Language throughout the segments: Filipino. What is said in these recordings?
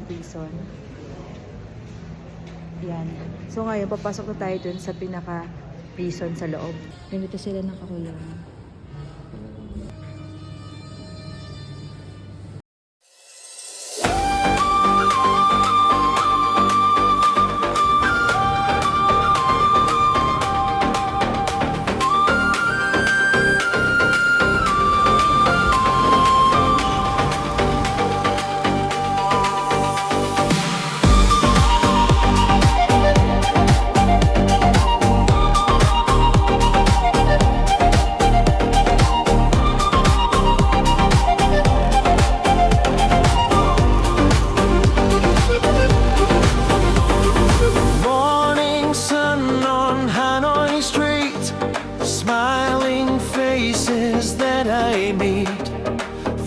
ng prison. Yan. So ngayon, papasok na tayo dun sa pinaka-prison sa loob. Ganito sila nakakulong.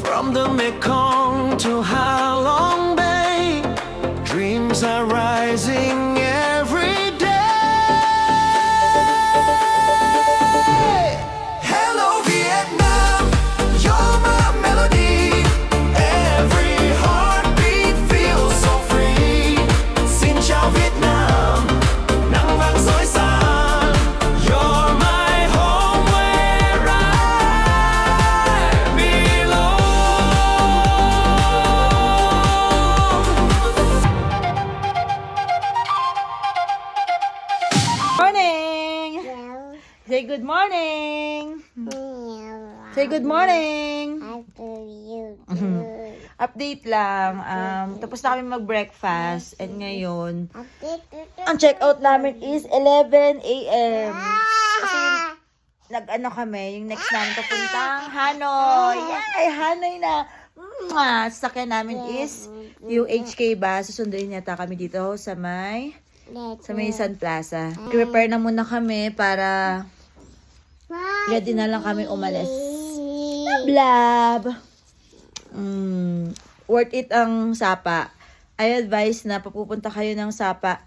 From the Mekong to Halong Bay, dreams are rising every day. Hello Vietnam, you're my melody. Every heartbeat feels so free. Xin chào Việt Nam, nắng vàng rối sáng. You're my home where I belong. Morning! Say good morning! Say good morning! Update lang. Tapos na kami mag-breakfast. And ngayon, ang check-out namin is 11 a.m. Kasi nag-ano kami, yung next namin papuntang Hanoi. Yay! Hanoi na! Sasakyan namin is yung HK bus. Susunduin yata kami dito sa may Sun Plaza. Prepare na muna kami para ready na lang kami umalis. Blab! Worth it ang Sapa. I advise na papupunta kayo ng Sapa,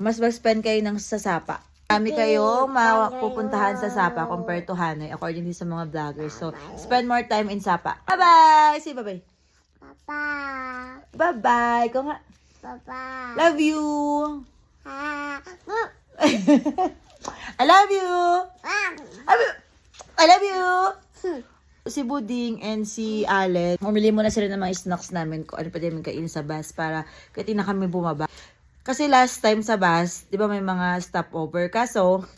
mas mag-spend kayo sa Sapa. Kami kayo mapupuntahan sa Sapa compared to Hanoi according sa mga vloggers. So, spend more time in Sapa. Bye-bye! Say bye-bye. Bye-bye. Ikaw nga. Love you. I love you. I love you. Si Buding and si Allen, umili muna sila ng mga snacks namin kung ano pa din kainin sa bus para kahit na kami bumaba. Kasi last time sa bus, di ba may mga stopover. Kaso,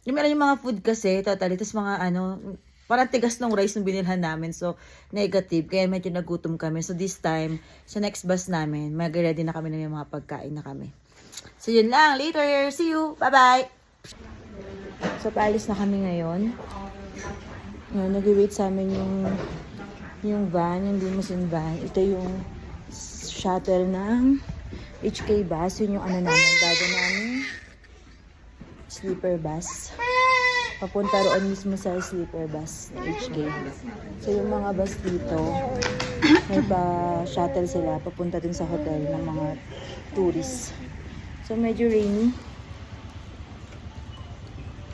yung mga food kasi, totally, tapos mga parang tigas ng rice ng binilhan namin. So, negative. Kaya medyo nagutom kami. So, this time, sa next bus namin, mag-ready na kami ng mga pagkain na kami. So, yun lang. Later. See you. Bye-bye. So, paalis na kami ngayon. Nag-wait sa amin yung van, yung limousine van. Ito yung shuttle ng HK bus. Yun yung namin, bago namin sleeper bus. Papunta roon mismo sa sleeper bus ng HK. So, yung mga bus dito, may pa-shuttle sila. Papunta dun sa hotel ng mga tourists. So, medyo rainy.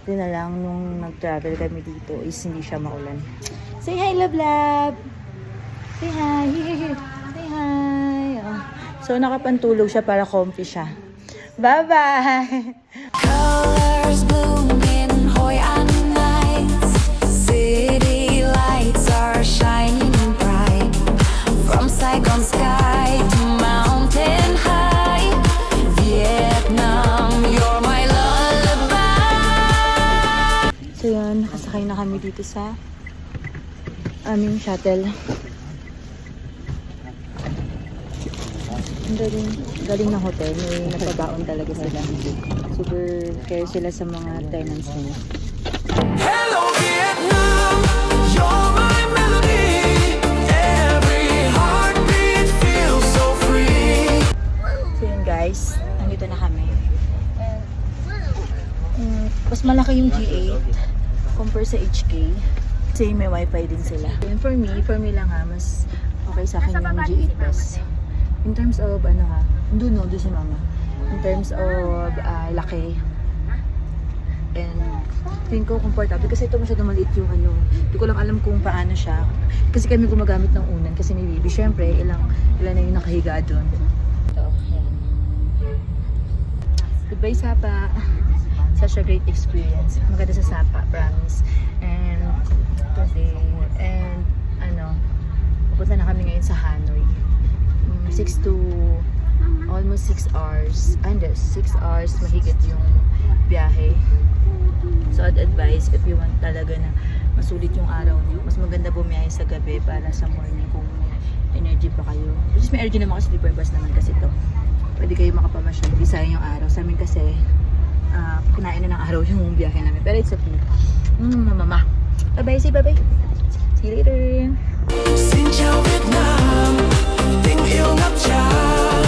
Ito na lang, nung nag-travel kami dito is hindi siya maulan. Say hi, love, love! Say hi! Say hi! Oh. So, nakapantulog siya para comfy siya. Bye-bye! Colors bloom in Hoi An nights. City lights are shining bright. From Saigon sky to mountain high. Vietnam, you're my lullaby. So yun, nakasakay na kami dito sa aming shuttle. Ang galing na hotel. May napabaon talaga sila. Super care sila sa mga tenants nila. Hello Vietnam, you're my melody. Every heartbeat feels so free. So yun guys, nandito na kami. Mas malaki yung G8 compare sa HK. Kasi may wifi din sila. And for me lang mas okay sa akin yung G8 bus. In terms of doon si mama. In terms of laki, and tingin ko comfortable kasi ito masyado maliit yung ano. Hindi ko lang alam kung paano siya. Kasi kami gumagamit ng unan kasi may baby. Syempre, ilan na yung nakahiga doon. Ito, yan. Goodbye, Sapa. Such a great experience. Maganda sa Sapa, promise. And today, and ano, pupunta na kami ngayon sa Hanoi. 6 to almost 6 hours. And 6 hours mahigit yung biyahe. So I'd advise if you want talaga na masulit yung araw niyo, mas maganda bumiyahe sa gabi para sa morning kung may energy pa kayo. Just may energy naman kasi sleeper bus naman kasi to. Pwede kayo makapamasyal. Hindi sayang yung araw. Sa amin kasi kinain na ng araw yung biyahe namin. Pero it's okay. Mama. Bye-bye. Say bye-bye. See you later. Xin chào Việt Nam, tình yêu ngập tràn.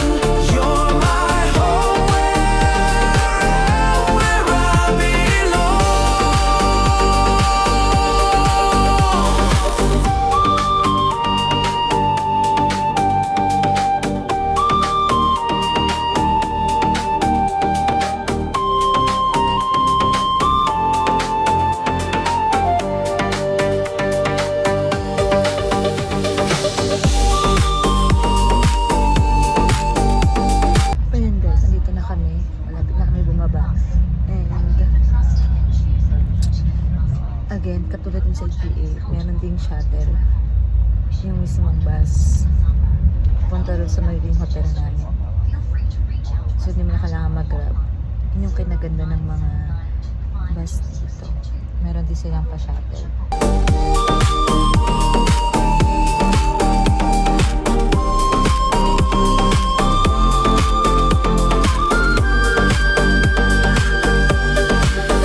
You're my home, where I belong. Ayan guys, nandito na kami. Malapit na kami bumaba. And again, katulad din sa IPA, meron ding shuttle. Yung mismong bus. Punta rin sa magiging hotel namin. So hindi mo na kailangan mag-grab. Yun yung kinaganda ng mga bus dito. Meron din silang pa-shuttle.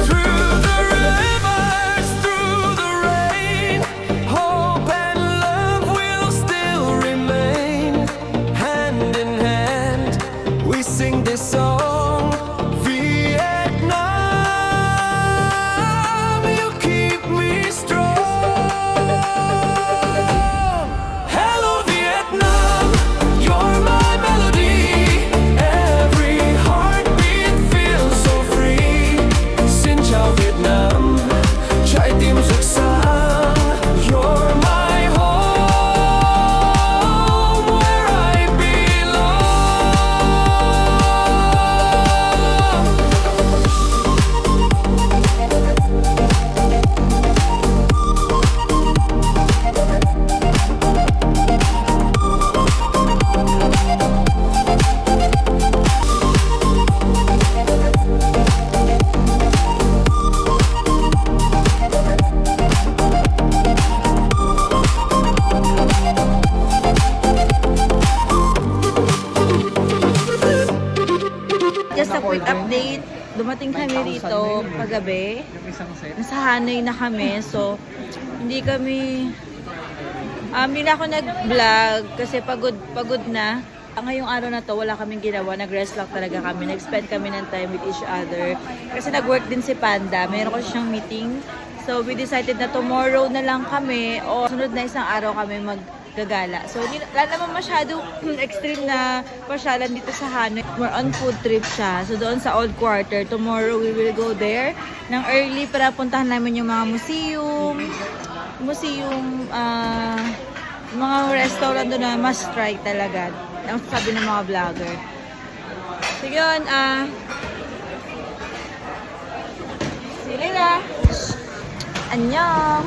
Through the rivers, through the rain, hope and love will still remain. Hand in hand, we sing this song. Vietnam, you keep me strong. Hello Vietnam, you're my melody. Every heartbeat feels so free. Xin chào Việt Nam, trái tim rực sáng. You're my home, where I belong. Just a quick update. Dumating kami rito paggabi. Nasa Hanoi na kami. So, hindi na ako nag-vlog kasi pagod na. Ngayong araw na to, wala kaming ginawa. Nag-rest lang talaga kami. Nag-spend kami ng time with each other. Kasi nag-work din si Panda. Mayroon ko siyang meeting. So, we decided na tomorrow na lang kami o sunod na isang araw kami maggagala. So, wala naman masyado extreme na pasyalan dito sa Hanoi. More on food trip siya. So, doon sa Old Quarter. Tomorrow, we will go there ng early para puntahan namin yung mga museum, mga restaurant doon na must try talaga. Ang sabi ng mga vlogger. So, yun, see you later. Annyeong!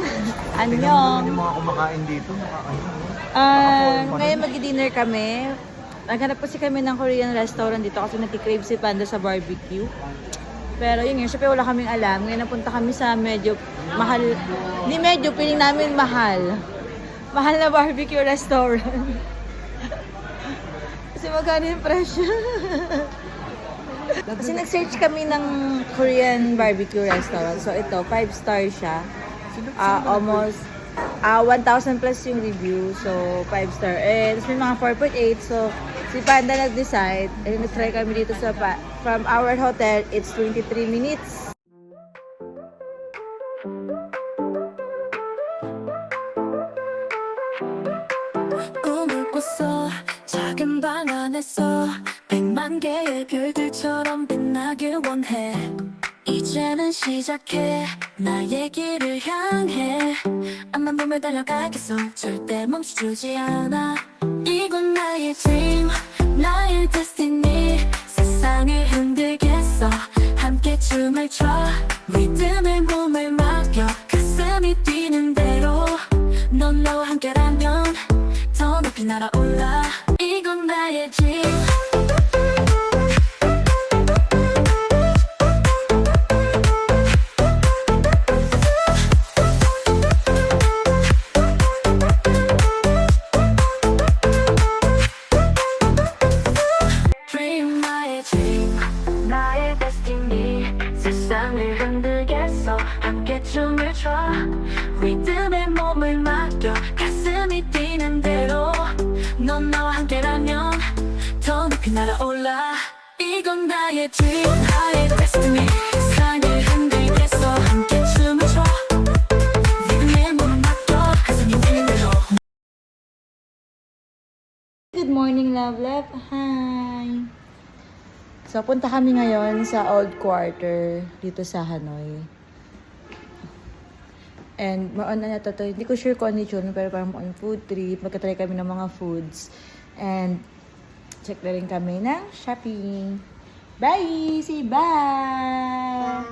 Annyeong! Yung mga kumakain dito, Ngayon mag-dinner kami. Naghanap kasi kami ng Korean restaurant dito kasi nagki-crave si Panda sa barbecue. Pero yun yun, syempre wala kaming alam. Ngayon napunta kami sa medyo mahal. Hindi medyo, piling namin mahal. Mahal na barbecue restaurant. Kasi magkano yung presyo. Kasi nag-search kami ng Korean barbecue restaurant. So ito, 5-star siya. Almost 1,000 plus yung review. So 5-star. Tapos may mga 4.8. So si Panda nag-decide. And nag-try kami dito sa from our hotel. It's 23 minutes. 꿈을 꿨어 작은 방 안에서 100만 개의 별들처럼 빛나길 원해 이제는 시작해 나의 길을 향해 앞만 보며 달려가겠어 절대 멈춰주지 않아 이건 나의 dream 나의 destiny 세상을 흔들겠어 함께 춤을 춰 리듬에 몸을 맡겨 가슴이 뛰는 대로 넌 나와 함께라면 더 높이 날아올라 이건 나의 dream Dream 나의 dream 나의 destiny 세상을 흔들겠어 함께 춤을 춰 리듬에 몸을 맡겨 가슴이 뛰는 대로 넌 나와 함께라면 더 높이 날아올라 이건 나의 dream 나의 destiny 세상을 흔들겠어 함께 춤을 춰 리듬에 몸을 맡겨 가슴이 뛰는 대로 Good morning, love. Hi! So, punta kami ngayon sa old quarter dito sa Hanoi. And, maon na to. Hindi ko sure kung ano yun, pero parang maon food trip. Magkatry kami ng mga foods. And, check na rin kami ng shopping. Bye! Say bye!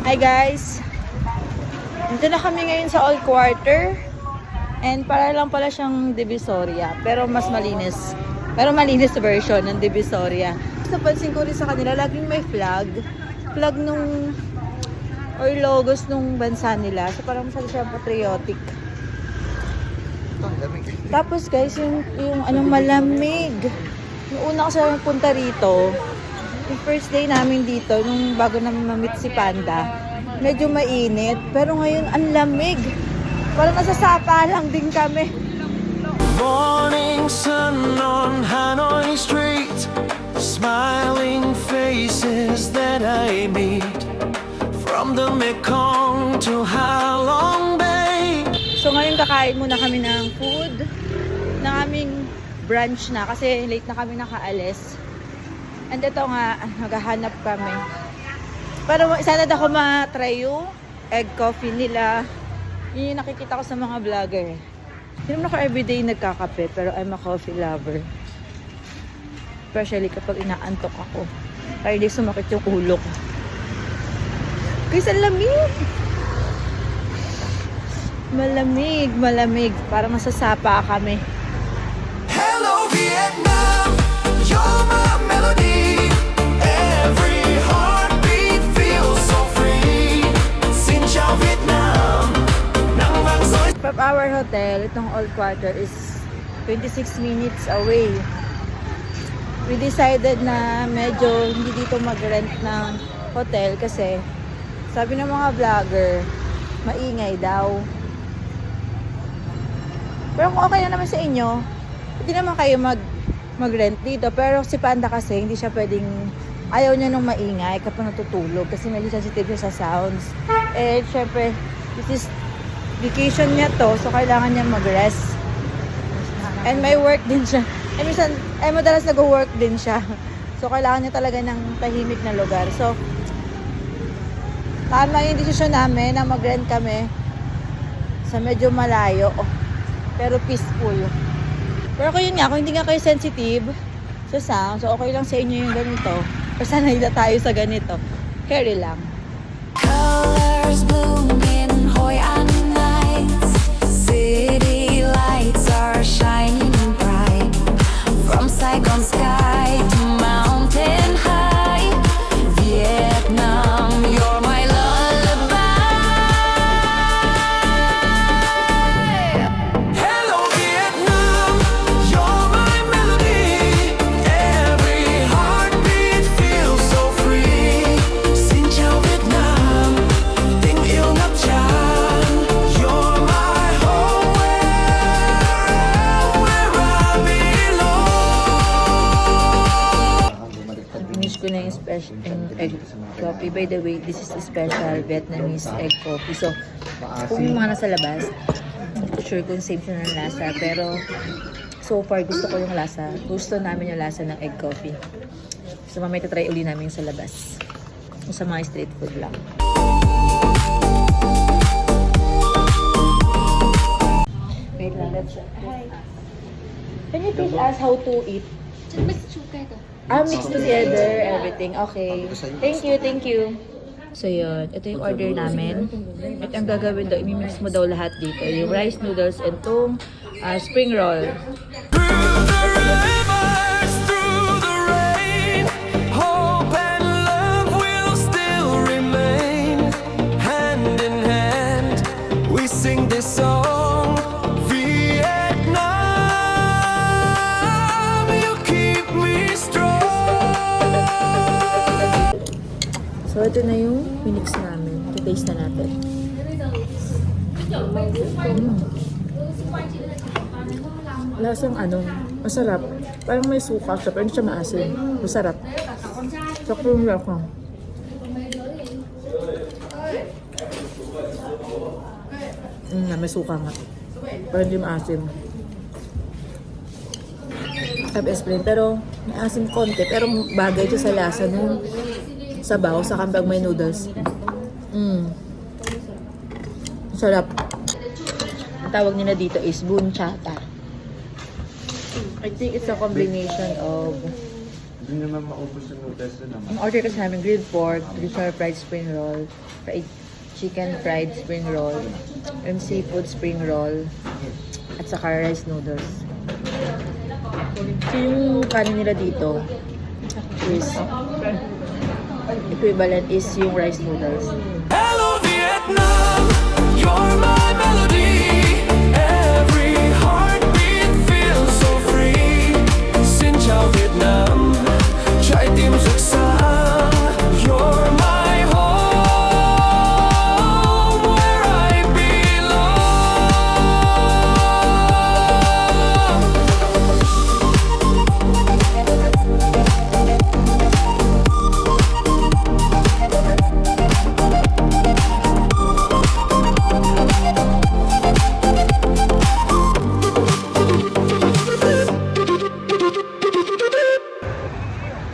Hi guys! Dito na kami ngayon sa old quarter. And para lang pala siyang Divisoria. Pero mas malinis. Pero malinis version ng Divisoria. Napansin ko rin sa kanila, laging may flag. Flag nung or logos nung bansa nila. So parang masyado siya patriotic. Tapos guys, yung anong malamig. Yung una ko sa punta rito, yung first day namin dito, nung bago namin mamit si Panda, medyo mainit. Pero ngayon, ang lamig. Parang nasasapa lang din kami. Morning sun on Hanoi Street, smiling faces that I meet from the Mekong to Halong Bay. So ngayon kakain muna kami ng food ng aming brunch na kasi late na kami nakaalis. And ito nga, naghahanap kami. Pero sana ako ma-try yung egg coffee nila. Yun yung nakikita ko sa mga vlogger. Hindi naman ako everyday nagkakape, pero I'm a coffee lover. Especially kapag inaantok ako. Kaya hindi sumakit yung ulo ko. Guys, ang lamig! Malamig, malamig. Parang masasapa kami. Hello Vietnam, you're my melody. Every heartbeat feels so free. Xin chào Vietnam. Nắng vàng rơi. From our hotel, itong old quarter is 26 minutes away. We decided na medyo hindi dito mag-rent ng hotel kasi sabi ng mga vlogger, maingay daw. Pero kung okay na naman sa inyo, hindi naman kayo mag-rent dito. Pero si Panda kasi, hindi siya pwedeng, ayaw niya nung maingay kapag natutulog kasi medyo sensitive siya sa sounds. Eh, syempre, this is vacation niya to, so kailangan niya mag-rest. And may work din siya. And minsan, madalas nag-work din siya. So, kailangan niya talaga ng tahimik na lugar. So, tama yung desisyon namin na mag-rent kami sa medyo malayo. Pero peaceful. Pero kung yun nga, kung hindi nga kayo sensitive sa sound, so okay lang sa inyo yung ganito. Pero sanay na tayo sa ganito. Carry lang. Colors bloom in Hoi An nights. City lights are shining bright. From Saigon sky to mountain high. Vietnam, you're my lullaby. Hello Vietnam, you're my melody. Every egg coffee. By the way, this is a special Vietnamese egg coffee. So, kung yung mga nasa labas, hindi ko sure kung same siya ng lasa. Pero, so far, gusto ko yung lasa. Gusto namin yung lasa ng egg coffee. So, mamaya try uli namin sa labas. Sa mga street food lang. Wait lang, let's hi. Can you please ask how to eat? Mix together, everything. Okay. Thank you, thank you. So yun, ito yung order namin. At ang gagawin daw, imimix mo daw lahat dito. Yung rice noodles and itong spring roll. Through the rivers, through the rain, hope and love will still remain. Hand in hand, we sing this song. Vietnam, you keep me strong. So ito na yung minix namin. Taste na natin. Lasang masarap. Parang may suka siya, pero hindi siya maasin. Masarap. Sakto yung lasa. May suka nga. Parang hindi maasim. Sabi explain, pero maasim konti. Pero bagay siya sa lasa ng sabaw sa kambag may noodles. Sarap. Ang tawag nila dito is bunchata. I think it's a combination of... Hindi naman maubos yung noodles na naman. Ang order kasi namin grilled pork, traditional fried spring roll, fried chicken fried spring roll, and seafood spring roll, at saka rice noodles. So yung kanin nila dito is equivalent is yung rice noodles. Hello Vietnam, you're my melody. Every heartbeat feels so free. Xin chào Việt Nam, trái tim rực sáng. You're my home, where I belong.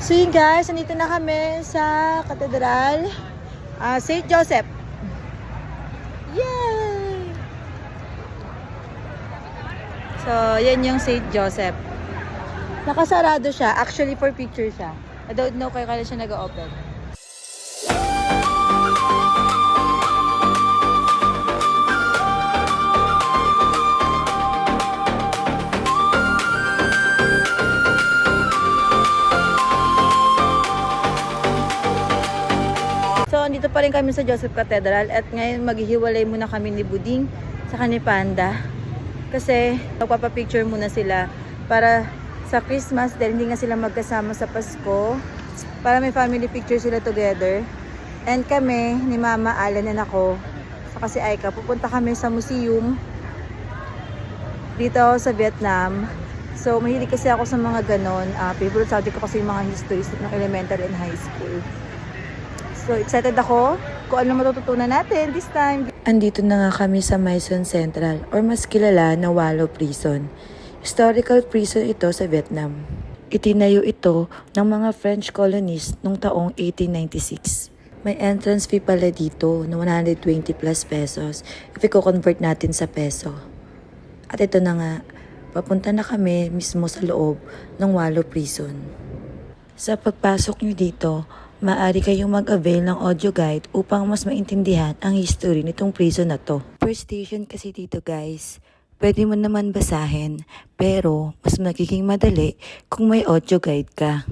So yun guys, nandito na kami sa Katedral St. Joseph. Yay! So, yan yung St. Joseph. Nakasarado siya. Actually, for picture siya. I don't know kaya kailan siya nag-open. So, andito pa rin kami sa Joseph Cathedral at ngayon maghihiwalay muna kami ni Buding sa ni Panda. Kasi magpapapicture muna sila para sa Christmas dahil hindi nga sila magkasama sa Pasko. Para may family picture sila together. And kami, ni Mama, Alan and ako, saka si Aika, pupunta kami sa museum dito sa Vietnam. So, mahilig kasi ako sa mga ganon. Favorite subject ko kasi yung mga histories ng elementary and high school. So, excited ako kung ano matututunan natin this time. Andito na nga kami sa Mai Son Central or mas kilala na Wallo Prison. Historical prison ito sa Vietnam. Itinayo ito ng mga French colonists noong taong 1896. May entrance fee pala dito na 120 plus pesos if i-convert natin sa peso. At ito na nga, papunta na kami mismo sa loob ng Wallo Prison. Sa pagpasok nyo dito, maaari kayong mag-avail ng audio guide upang mas maintindihan ang history nitong prison na to. First station kasi dito guys, pwede mo naman basahin, pero mas magiging madali kung may audio guide ka.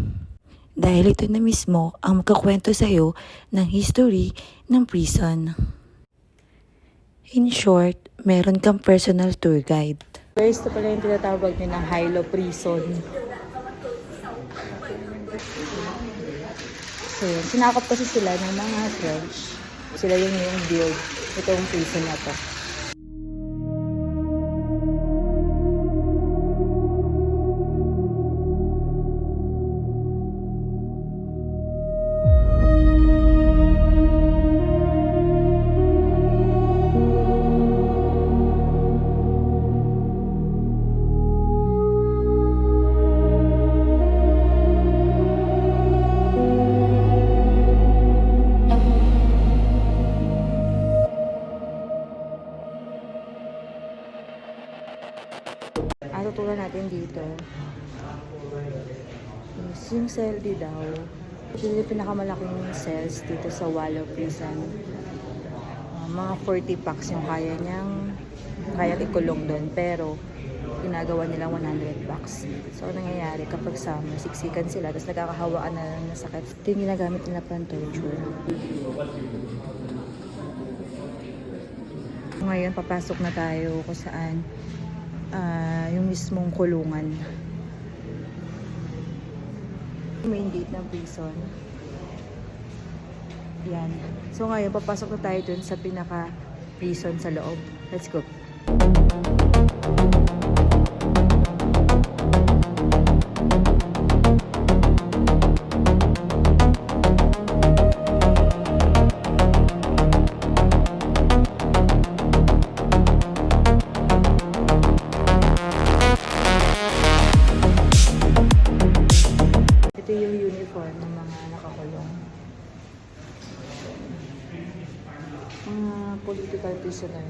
Dahil ito na mismo ang magkakwento sa'yo ng history ng prison. In short, meron kang personal tour guide. Guys, ito pala yung tinatawag nyo ng Hilo Prison. So, sinakop kasi sila ng mga French. Sila yung build itong prison na to. matutunan natin dito is yung CLD daw. Actually, yung pinakamalaking cells dito sa Wallow Prison. Mga 40 packs yung kaya ikulong doon. Pero, ginagawa nilang 100 packs. So, ang nangyayari kapag summer, siksikan sila, tapos nagkakahawaan na lang ng sakit. Ito yung ginagamit nila pang torture. Ngayon, papasok na tayo kung saan yung mismong kulungan. Main gate ng prison. Yan. So ngayon, papasok na tayo dun sa pinaka-prison sa loob. Let's go. Ito yung uniform ng mga nakakulong. Mga political prisoner.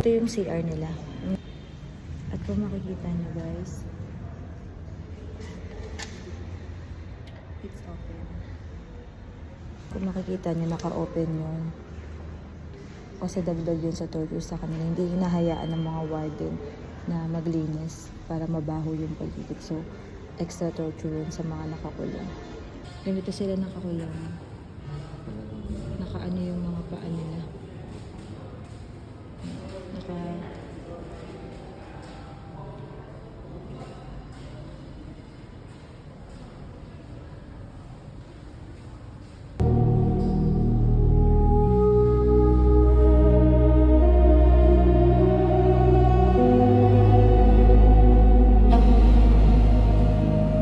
Ito yung CR nila. At kung makikita nyo guys, it's open. Kung makikita nyo, naka-open yun. Kasi dagdag yun sa torture sa kanila. Hindi hinahayaan ng mga warden na maglinis para mabaho yung paligid. So, extra torture yun sa mga nakakulong. Ganito sila nakakulong. Nakaano yung mga paa nila.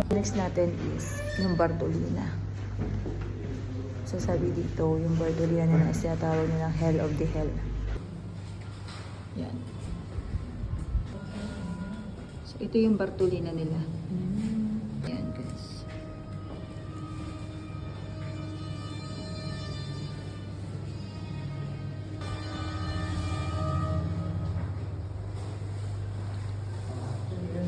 Next natin is yung Bartolina. So sabi dito, yung Bartolina nila is tinatawag nilang Hell of the Hell. Yan. So ito yung Bartolina nila. Yan guys.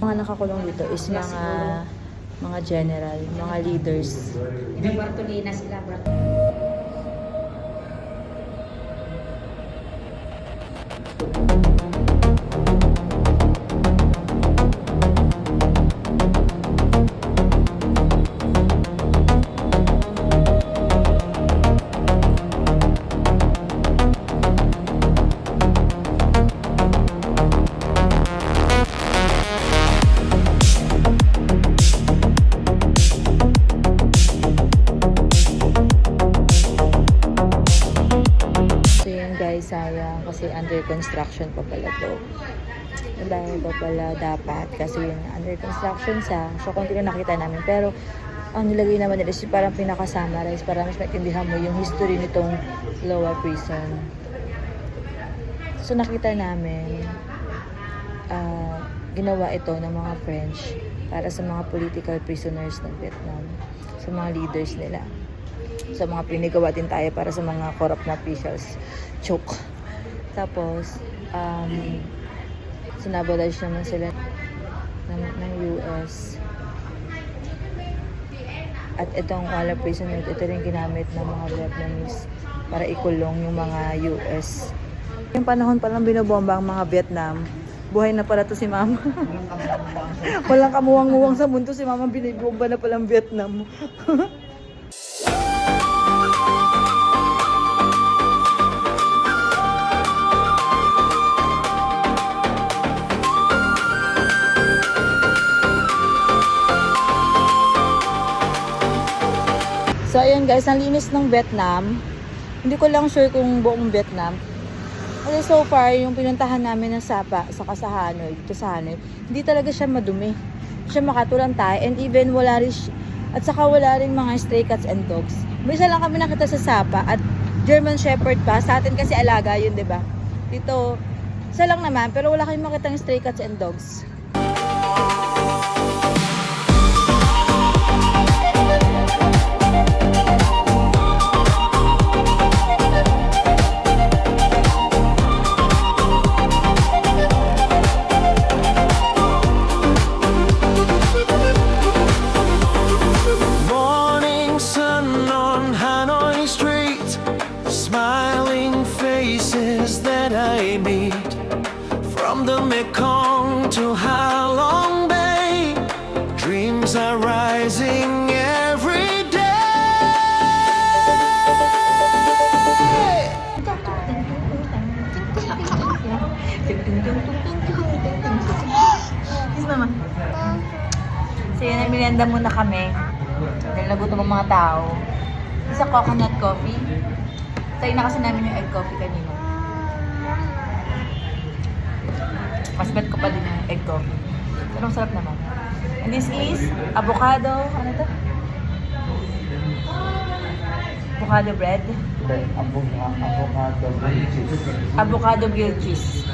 Mga nakakulong dito is mga general, mga leaders. Bartolina sila. Sayang kasi under construction pa pala to. Dahil pa pala dapat kasi yun, under construction siya. So, konti na nakita namin. Pero, ang nilagay naman nila is parang pinaka-summarize para mas maintindihan mo yung history nitong lower prison. So, nakita namin ginawa ito ng mga French para sa mga political prisoners ng Vietnam. Sa mga leaders nila. Sa mga pinigawa din tayo para sa mga corrupt na officials. Choke. Tapos, sinabotage naman sila ng US. At itong Wallow Prison, ito rin ginamit ng mga Vietnamese para ikulong yung mga US. Yung panahon palang binobomba ang mga Vietnam, buhay na pala to si Mama. Walang kamuwang-muwang sa mundo, si Mama binibomba na palang Vietnam. So, ayun guys, ang linis ng Vietnam. Hindi ko lang sure kung buong Vietnam. Kasi so far, yung pinuntahan namin ng Sapa, saka sa Hanoi, dito sa Hanoi, hindi talaga siya madumi. Siya makatulantay, and even wala rin, at saka wala rin mga stray cats and dogs. May isa lang kami nakita sa Sapa, at German Shepherd pa. Sa atin kasi alaga yun, di ba? Dito, Isa lang naman, pero wala kayong makitang stray cats and dogs. Morning sun on Hanoi Street, smiling faces that I meet. From the Mekong to Halong Bay, dreams are rising every day. Yes, mama. So yun, merienda muna kami. Dahil nagutom ang mga tao. Isa coconut coffee. Tayo na kasi namin yung egg coffee kanina. Mas bet ko pa din yung egg coffee. Pero masarap naman. And this is avocado. Ano to? Avocado bread. Avocado grilled cheese. Avocado grilled cheese.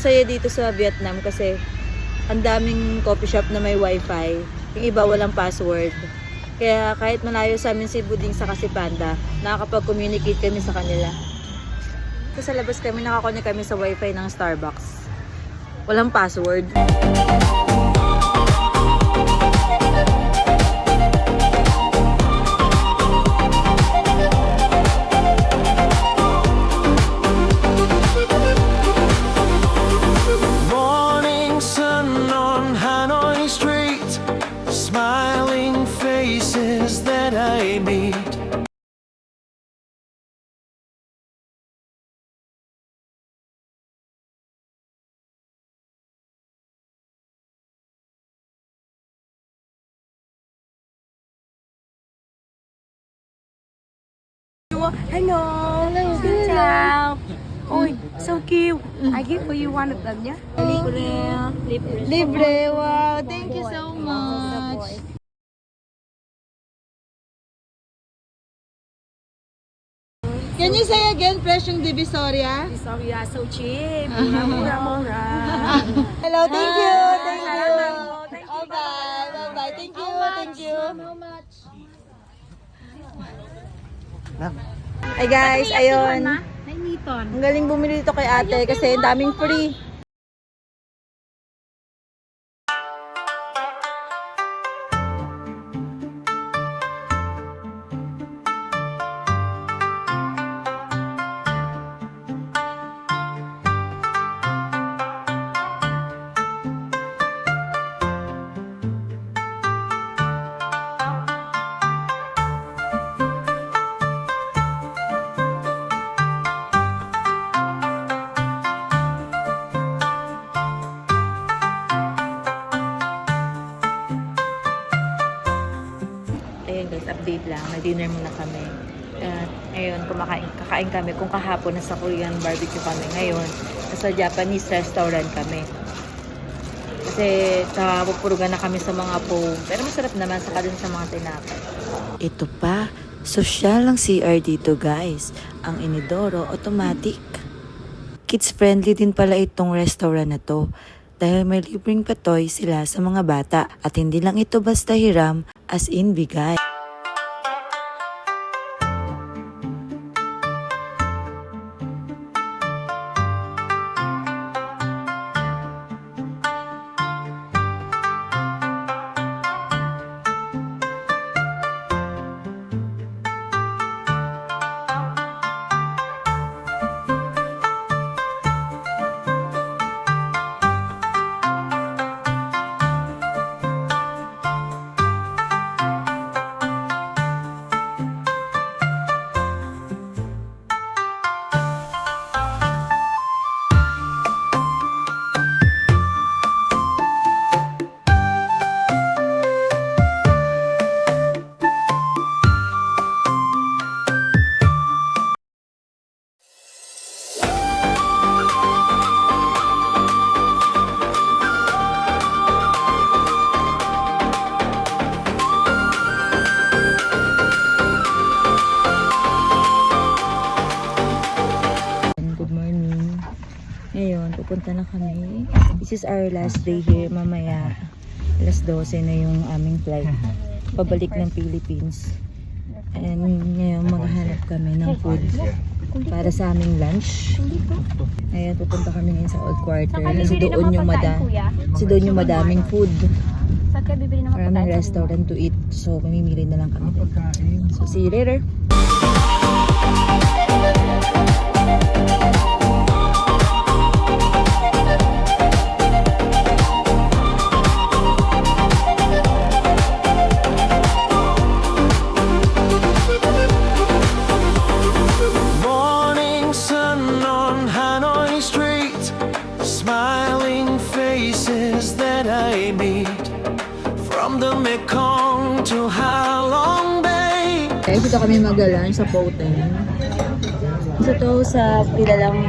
Saya dito sa Vietnam kasi ang daming coffee shop na may wifi. Yung iba walang password. Kaya kahit malayo sa amin si Buding sa si Panda, nakakapag-communicate kami sa kanila. So sa labas kami, nakakonek kami sa wifi ng Starbucks. Walang password. Morning sun on Hanoi Street, smiling faces that I meet. Hello. Xin chào. Ôi, so cute. I give for you one of them nhé. Libre, wow! Thank you so much! Can you say again, fresh yung Divisoria? Sorry, so cheap. Mura. Hello, thank you! Thank you! Salamat po. Thank you. Bye-bye! Bye-bye! Thank you! Thank you! Ay guys, ayun. Ang galing bumili dito kay ate kasi ang daming free. Ayun guys, update lang. Nag-dinner muna kami. Ngayon, kakain kami. Kung kahapon nasa Korean barbecue kami, ngayon nasa Japanese restaurant kami. Kasi pupurugan na kami sa mga po. Pero masarap naman saka din sa mga tinapay. Ito pa, social ang CR dito guys. Ang inidoro, automatic. Kids friendly din pala itong restaurant na to. Dahil may libreng patoy sila sa mga bata. At hindi lang ito basta hiram, as in bigay. papunta na kami. This is our last day here. Mamaya, alas 12 na yung aming flight. Pabalik ng Philippines. And ngayon, maghahanap kami ng food para sa aming lunch. Ngayon, pupunta kami ngayon sa old quarter. Kasi doon yung madaming food. Saan kayo bibili ng mga Maraming pagkain? restaurant to eat. So, mamimili na lang kami. So, see you later. Morning sun on Hanoi Street, smiling faces that I meet from the Mekong to Halong Bay. Guys, dito kami mag-lunch sa Poten. Isa to sa kilalang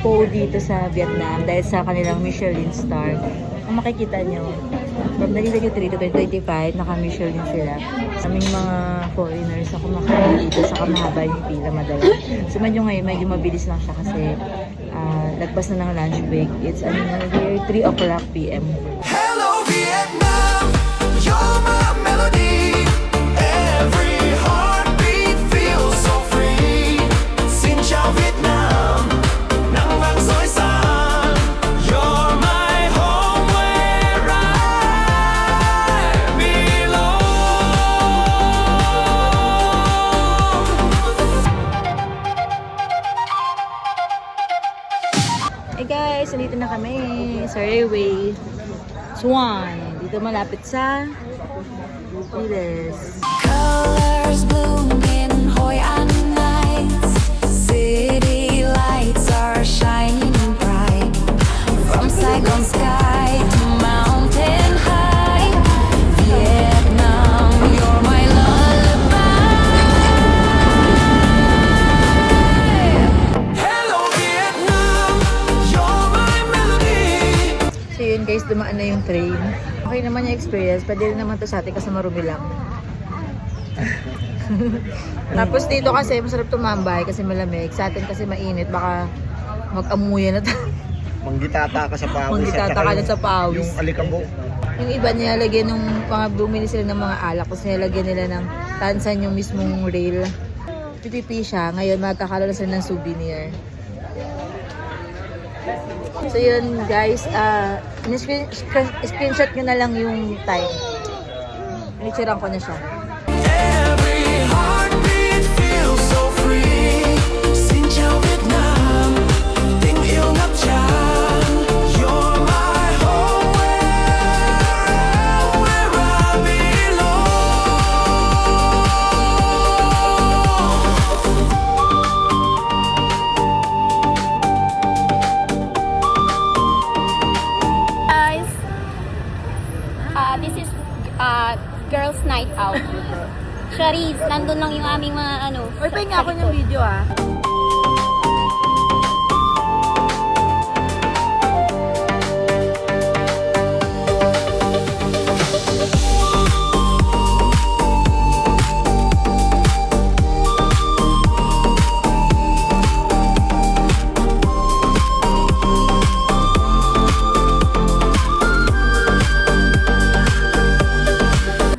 po dito sa Vietnam dahil sa kanilang Michelin star. Kung makikita nyo, from 1923 to 2025, naka-Michelin sila. Kaming mga foreigners na kumakain dito sa kamahaba yung pila madala. So medyo ngayon, medyo mabilis lang siya kasi lagpas na ng lunch break. It's here, 3 o'clock p.m. Hello Vietnam, you're my melody. Every heartbeat feels so free. Xin chào Việt Nam, nắng vàng rọi sáng. You're my home where I belong. Hey guys, nandito na kami sa Railway Swan. Dito malapit sa Piles. Colors bloom in Hoi An nights. City lights are shining bright. From Saigon sky to mountain high. Vietnam, you're my lullaby. Hello Vietnam, you're my melody. So yun guys, dumaan na yung train. Okay naman yung experience. Pwede rin naman to sa atin kasi marumi lang. Tapos dito kasi masarap tumambay kasi malamig. Sa atin kasi mainit. Baka mag-amuyan na tayo. Manggitata ka sa pawis. Manggitata at saka ka na sa pawis. Yung alikabok. Yung iba nilalagyan ng mga bumili sila ng mga alak. Tapos nilalagyan nila ng tansan yung mismong rail. Pipipi siya. Ngayon magkakaroon na sila ng souvenir. So yun guys, screenshot nyo na lang yung time. Pinicturean ko na siya. Every heartbeat feels so free. Xin chào Việt Nam, tình yêu ngập tràn. You're my home where I belong. Guys, this is girls night out. Charisse, nandun lang yung aming mga ano. Uy, pahinga ako ng video ah.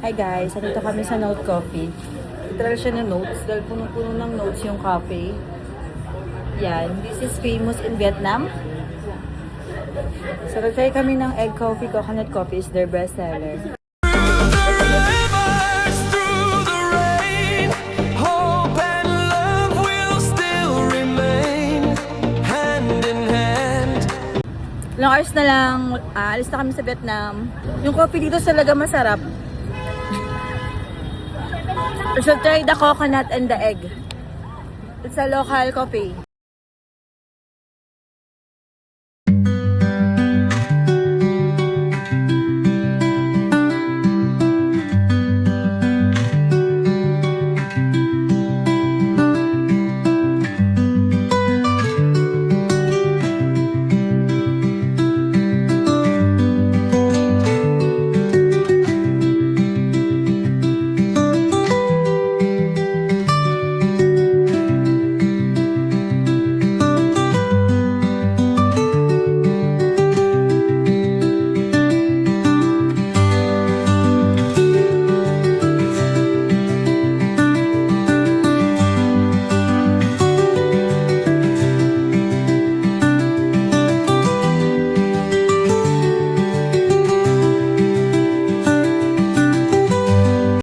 Hi guys, nandito kami sa Note Coffee. Literal siya na notes dahil punong-puno ng notes yung cafe. Yan, this is famous in Vietnam. So nag-try kami ng egg coffee, coconut coffee is their best seller. Rivers through the rain, hope and love will still remain hand in hand. Ilang hours na lang, alis na kami sa Vietnam. Yung coffee dito talaga masarap. You should try the coconut and the egg. It's a local coffee.